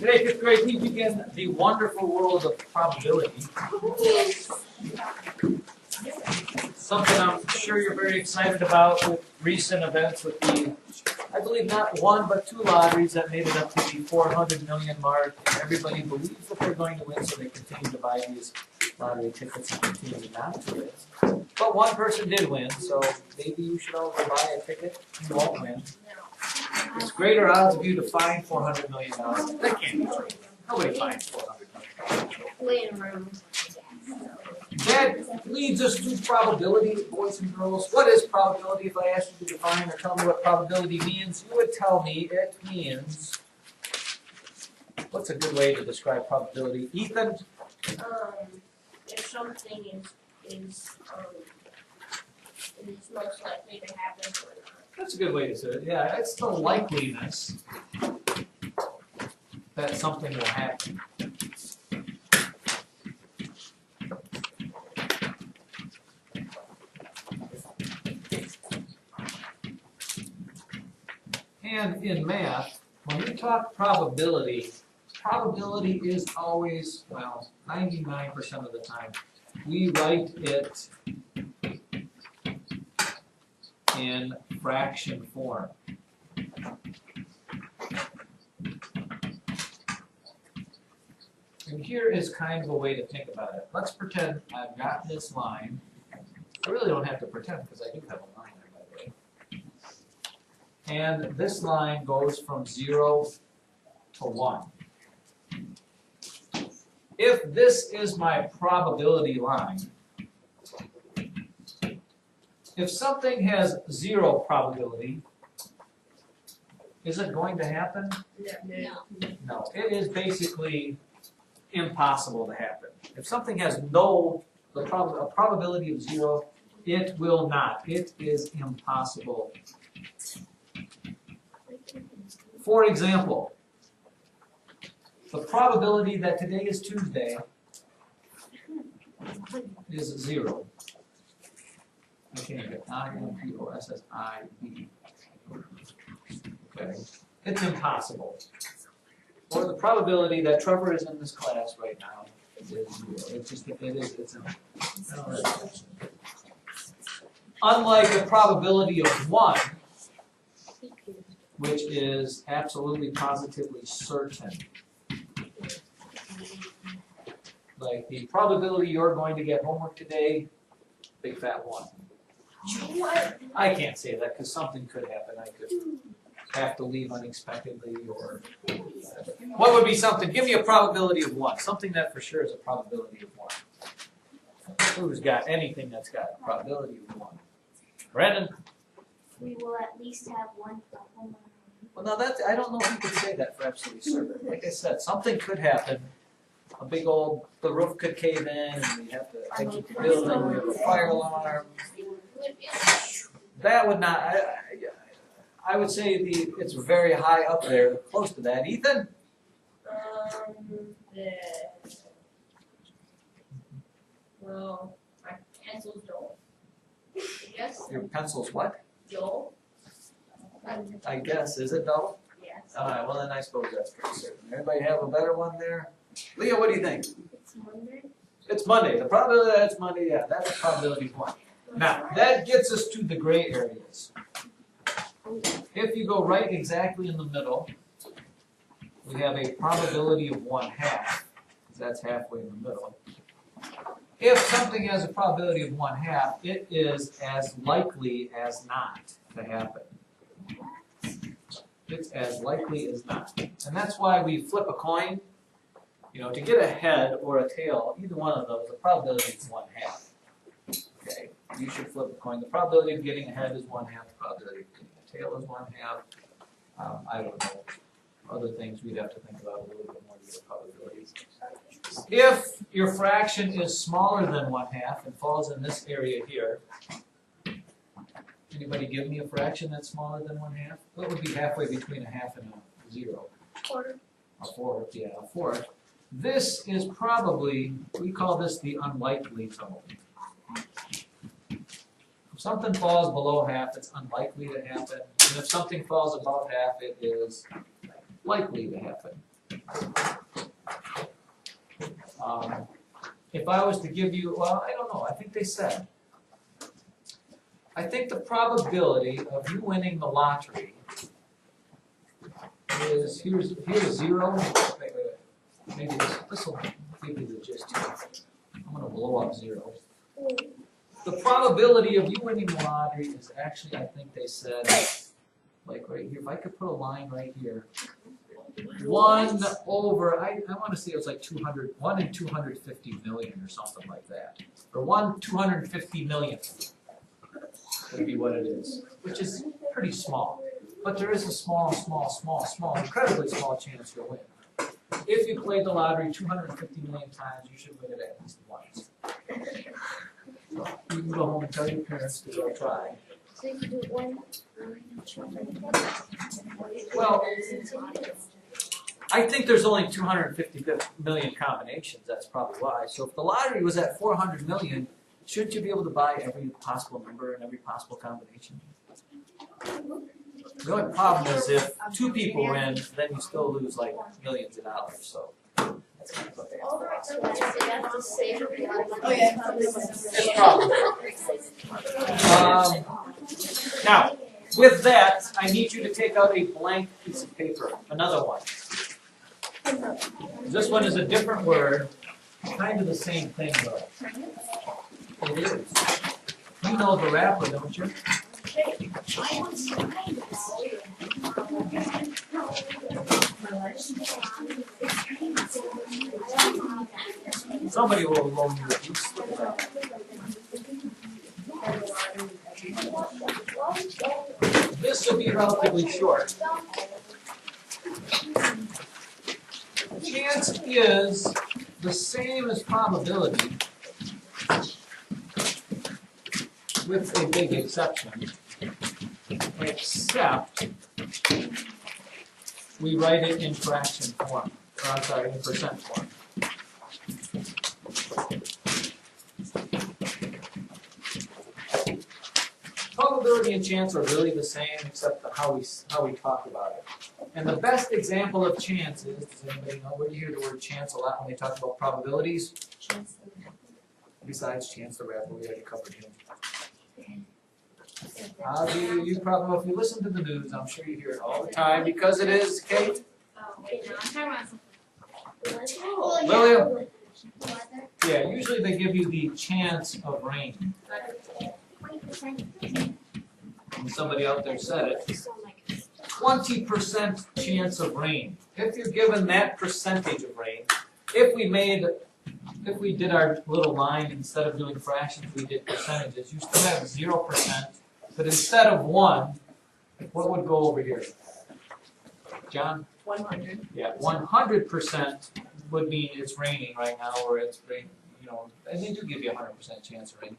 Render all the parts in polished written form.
Today, fifth grade, we begin the wonderful world of probability. Something I'm sure you're very excited about with recent events with the, I believe not one but two lotteries that made it up to the 400 million mark. Everybody believes that they're going to win, so they continue to buy these lottery tickets and continue not to win. But one person did win, so maybe you should also buy a ticket. You won't win. It's greater odds of you to find $400 million. That can't be true. Nobody finds $400 million. That leads us to probability, boys and girls. What is probability? If I asked you to define or tell me what probability means, you would tell me it means. What's a good way to describe probability? Ethan? If something is most likely to happen or not. That's a good way to say it. Yeah, it's the likeliness that something will happen. And in math, when we talk probability, probability is always, well, 99% of the time, we write it in fraction form. And here is kind of a way to think about it. Let's pretend I've got this line. I really don't have to pretend because I do have a line there, by the way. And this line goes from 0 to 1. If this is my probability line, if something has 0 probability, is it going to happen? No. No. It is basically impossible to happen. If something has a probability of 0, it will not. It is impossible. For example, the probability that today is Tuesday is 0. I can't get IMPOSSIB. Okay, it's impossible. Or the probability that Trevor is in this class right now is 0. It's just it's unlike the probability of 1, which is absolutely positively certain. Like the probability you're going to get homework today, big fat 1. I can't say that because something could happen. I could have to leave unexpectedly, or what would be something? Give me a probability of 1. Something that for sure is a probability of 1. Who's got anything that's got a probability of 1? Brandon? We will at least have one problem. Well, now that's, I don't know if you could say that for absolutely certain. Like I said, something could happen. A big old, the roof could cave in, and we have to exit the building. We have a fire alarm. That would not. I would say it's very high up there, close to that. Ethan? Well, my pencil's dull. Yes. Your pencil's what? Dull. I guess. Is it dull? Yes. All right. Well, then I suppose that's pretty certain. Everybody have a better one there? Leah, what do you think? It's Monday. It's Monday. The probability that it's Monday, yeah, that's a probability of 1. Now, that gets us to the gray areas. If you go right exactly in the middle, we have a probability of 1/2, because that's halfway in the middle. If something has a probability of 1/2, it is as likely as not to happen. It's as likely as not. And that's why we flip a coin. You know, to get a head or a tail, either one of those, the probability is 1/2. Okay, you should flip a coin. The probability of getting a head is 1/2. The probability of getting a tail is 1/2. I don't know. Other things we'd have to think about a little bit more to get a probability. If your fraction is smaller than 1/2 and falls in this area here, anybody give me a fraction that's smaller than 1/2? What would be halfway between a half and a 0? Quarter. A fourth, yeah, a fourth. This is probably, we call this the unlikely zone. If something falls below half, it's unlikely to happen. And if something falls above half, it is likely to happen. If I was to give you, well, I don't know, I think they said. I think the probability of you winning the lottery is, here's 0. Wait. Maybe this will give you the gist here. I'm going to blow up 0. The probability of you winning the lottery is actually, I think they said, like right here, if I could put a line right here, 1 over, I want to say it was like 1 in 250 million or something like that. Or 1 250 millionth would be what it is, which is pretty small. But there is a small, incredibly small chance you'll win. If you played the lottery 250 million times, you should win it at least once. So you can go home and tell your parents to go try. So you can do 1. Well, I think there's only 250 million combinations, that's probably why. So if the lottery was at 400 million, shouldn't you be able to buy every possible number and every possible combination? The only problem is if 2 people win, then you still lose like millions of dollars, so. That's kind of okay. It's probably. Now, with that, I need you to take out a blank piece of paper, another one. This one is a different word, kind of the same thing though. It is. You know the rapper, don't you? Somebody will loan you a piece. This will be relatively short. Chance is the same as probability, with a big exception, except we write it in fraction form, or I'm sorry, in percent form. Probability and chance are really the same, except how we talk about it. And the best example of chance is, does anybody know where you hear the word chance a lot when they talk about probabilities? Besides Chance the Rapper, we already covered him. You probably, if you listen to the news, I'm sure you hear it all the time because it is, Kate? William? Yeah, usually they give you the chance of rain. And somebody out there said it. 20% chance of rain. If you're given that percentage of rain, if we did our little line, instead of doing fractions, we did percentages, you still have 0%, but instead of 1, what would go over here? John? 100. Yeah, 100% would mean it's raining right now, or it's raining, and they do give you a 100% chance of rain.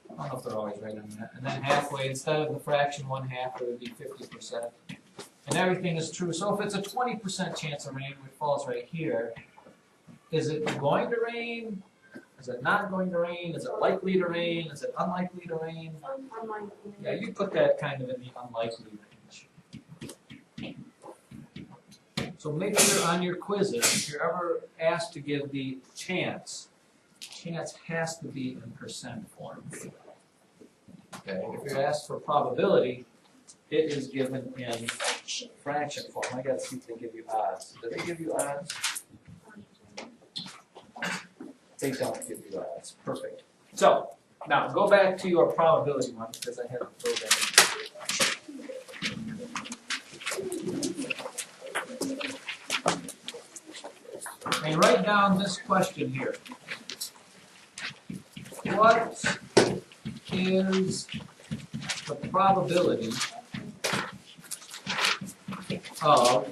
I don't know if they're always right on that. And then halfway, instead of the fraction 1/2, it would be 50%. And everything is true. So if it's a 20% chance of rain, which falls right here, is it going to rain? Is it not going to rain? Is it likely to rain? Is it unlikely to rain? Yeah, you put that kind of in the unlikely range. So make sure on your quizzes, if you're ever asked to give the chance has to be in percent form. Okay, if you're asked for probability, it is given in fraction form. I gotta see if they give you odds. Do they give you odds? They don't give you odds. Perfect. So, now go back to your probability one because I had to throw that in. And write down this question here. What is the probability of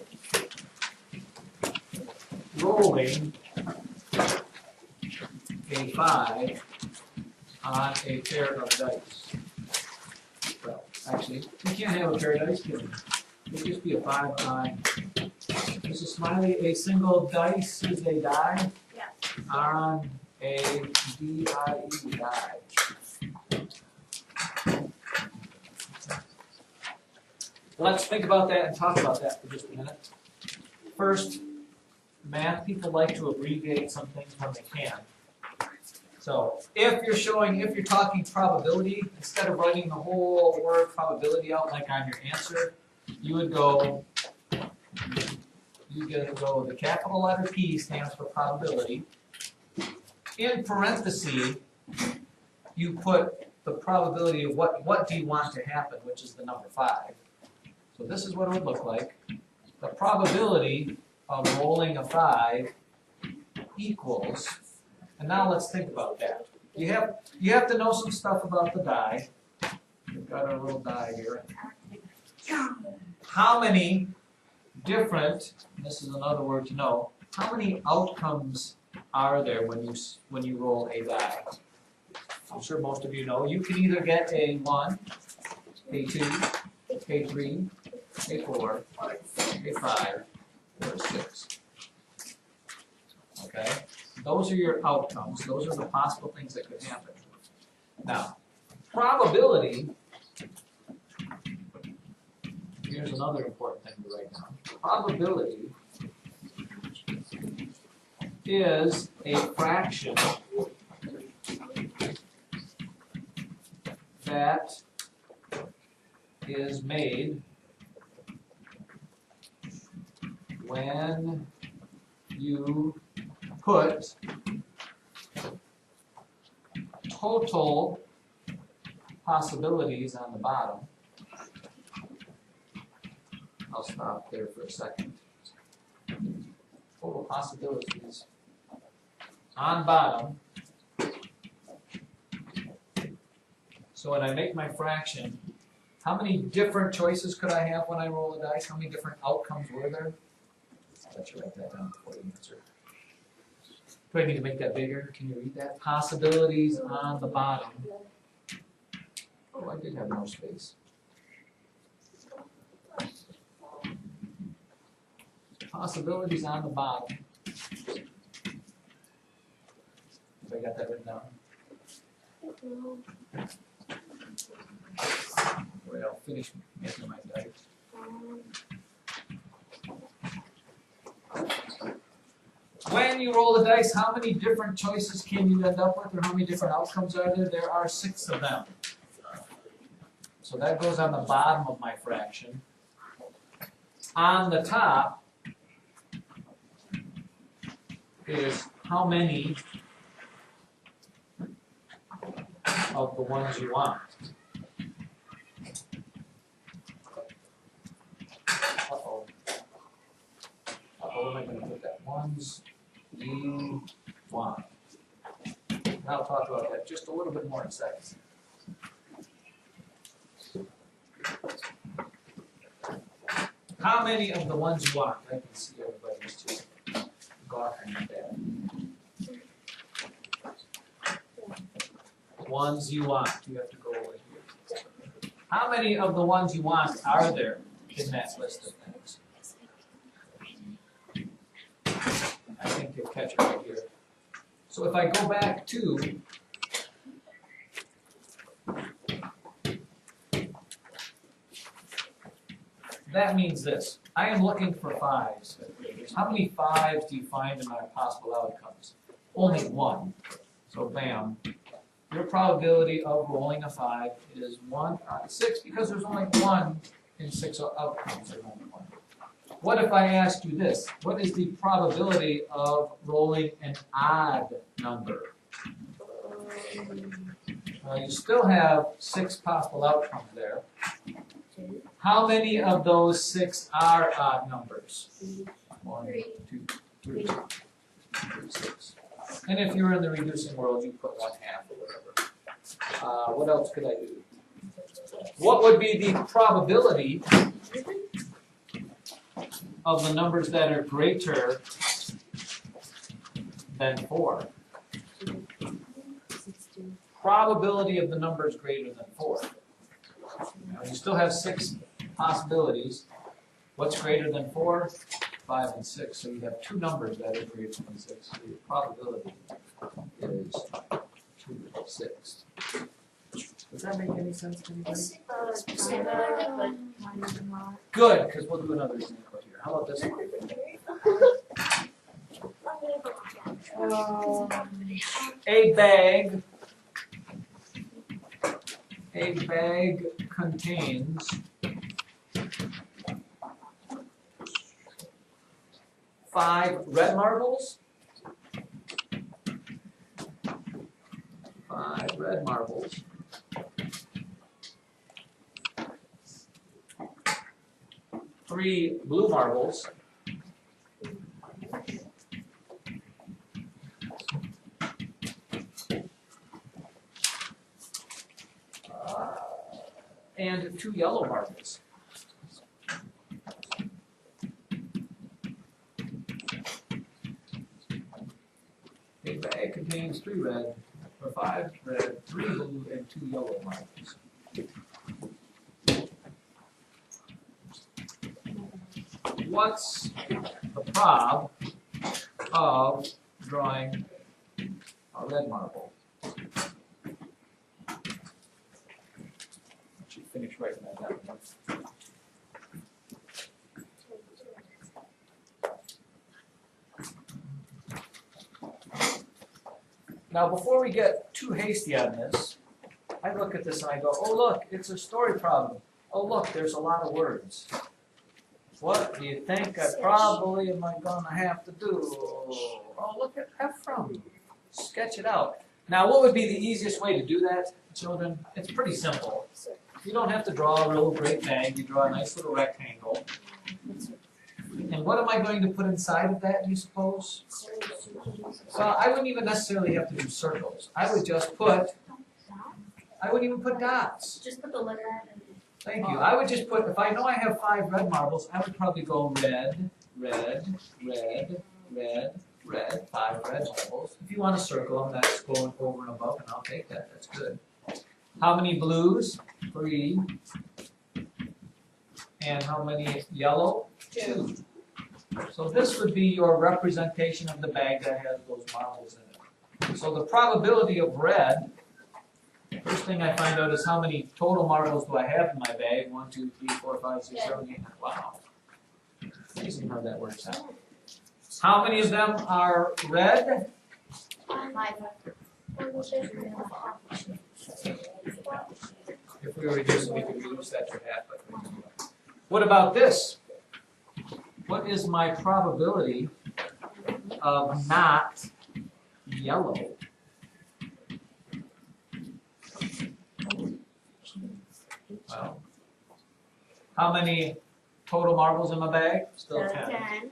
rolling a 5 on a pair of dice? Well, actually, you can't have a pair of dice, can you? It'll just be a 5 on. Mrs. Smiley, a single dice is a die Yes. on a DIE die. Let's think about that and talk about that for just a minute. First, math people like to abbreviate some things when they can. So if you're talking probability, instead of writing the whole word probability out like on your answer, you would go, the capital letter P stands for probability. In parentheses, you put the probability of what do you want to happen, which is the number 5. So this is what it would look like. The probability of rolling a 5 equals, and now let's think about that. You have to know some stuff about the die. We've got our little die here. How many different, and this is another word to know, how many outcomes are there when you roll a die? I'm sure most of you know. You can either get a 1, a 2, a 3, a 4, a 5, or a 6. Okay? Those are your outcomes. Those are the possible things that could happen. Now, probability, here's another important thing to write down. Probability is a fraction that is made when you put total possibilities on the bottom. I'll stop there for a second. Total possibilities on bottom. So when I make my fraction, how many different choices could I have when I roll a dice? How many different outcomes were there? I'll let you write that down before you answer. Do I need to make that bigger? Can you read that? Possibilities on the bottom. Oh, I did have more space. Possibilities on the bottom. Have I got that written down? Wait, I'll finish making my dice. When you roll the dice, how many different choices can you end up with, or how many different outcomes are there? There are 6 of them. So that goes on the bottom of my fraction. On the top is how many of the ones you want. Uh-oh. Uh-oh, am I going to put that? Ones you want. And I'll talk about that just a little bit more in a second. How many of the ones you want? I can see everybody's too. Gawking at that. Ones you want. You have to go over here. How many of the ones you want are there in that list of things? I think you'll catch it right here. So if I go back to that means this. I am looking for 5s. How many 5s do you find in my possible outcomes? Only 1. So bam. Your probability of rolling a 5 is 1 on 6 because there's only 1 in 6 outcomes. There's only 1. What if I asked you this? What is the probability of rolling an odd number? Well, you still have 6 possible outcomes there. How many of those 6 are odd numbers? 1, 2, 3, 6. And if you're in the reducing world, you put 1/2 or whatever. What else could I do? What would be the probability of the numbers that are greater than 4? probability of the numbers greater than 4. Now, you still have 6 possibilities. What's greater than 4? 5 and 6. So you have 2 numbers that are greater than 6. So your probability is 2 to 6. Does that make any sense to anybody? Good, because we'll do another example here. How about this one? A bag contains 5 red marbles, 5 red marbles, 3 blue marbles, and 2 yellow marbles. A bag contains 3 red, or 5 red, 3 blue, and 2 yellow marbles. What's the prob of drawing a red marble? I should finish writing that down. Now, before we get too hasty on this, I look at this and I go, oh look, it's a story problem. Oh look, there's a lot of words. What do you think I probably am I gonna have to do? Oh, look at Ephraim. Sketch it out. Now, what would be the easiest way to do that, children? It's pretty simple. You don't have to draw a real great bag. You draw a nice little rectangle. And what am I going to put inside of that, you suppose? Well, I wouldn't even necessarily have to do circles. I would just put, I wouldn't even put dots. Just put the letter in. Thank you. I would just put, if I know I have 5 red marbles, I would probably go red, red, red, red, red, 5 red marbles. If you want to circle them, that's going over and above, and I'll take that. That's good. How many blues? 3. And how many yellow? 2. So this would be your representation of the bag that has those marbles in it. So the probability of red, first thing I find out is how many total marbles do I have in my bag? 1, 2, 3, 4, 5, 6, 7, 8, 9. Wow. Amazing how that works out. How many of them are red? 5. If we reduce it, we could reduce that to half. But what about this? What is my probability of not yellow? Well, how many total marbles in my bag? Still 10.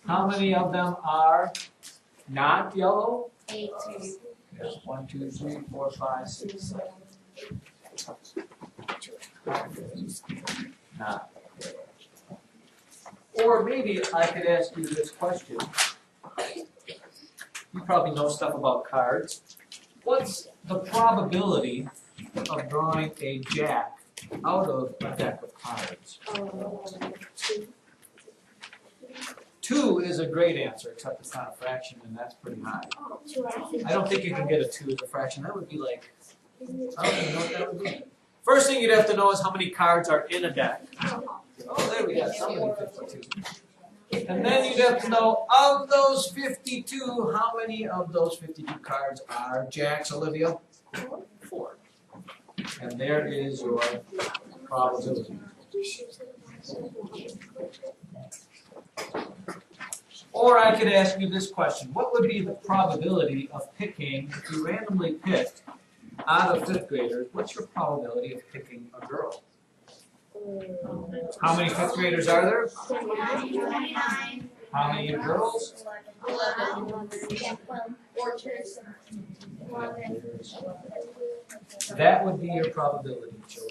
How many of them are not yellow? 8. Yes, 1, 2, 3, 4, 5, 6, 7. Not. Or maybe I could ask you this question. You probably know stuff about cards. What's the probability of drawing a jack out of a deck of cards? 2 is a great answer, except it's not a fraction, and that's pretty high. I don't think you can get a 2 as a fraction. That would be like, I don't even know what that would be. First thing you'd have to know is how many cards are in a deck. Oh, there we go, somebody 52. And then you'd have to know, of those 52, how many of those 52 cards are jacks, Olivia? 4. And there is your probability. Or I could ask you this question. What would be the probability of picking, if you randomly picked out of 5th graders, what's your probability of picking a girl? How many 5th graders are there? 29. How many girls? 11. That would be your probability, children.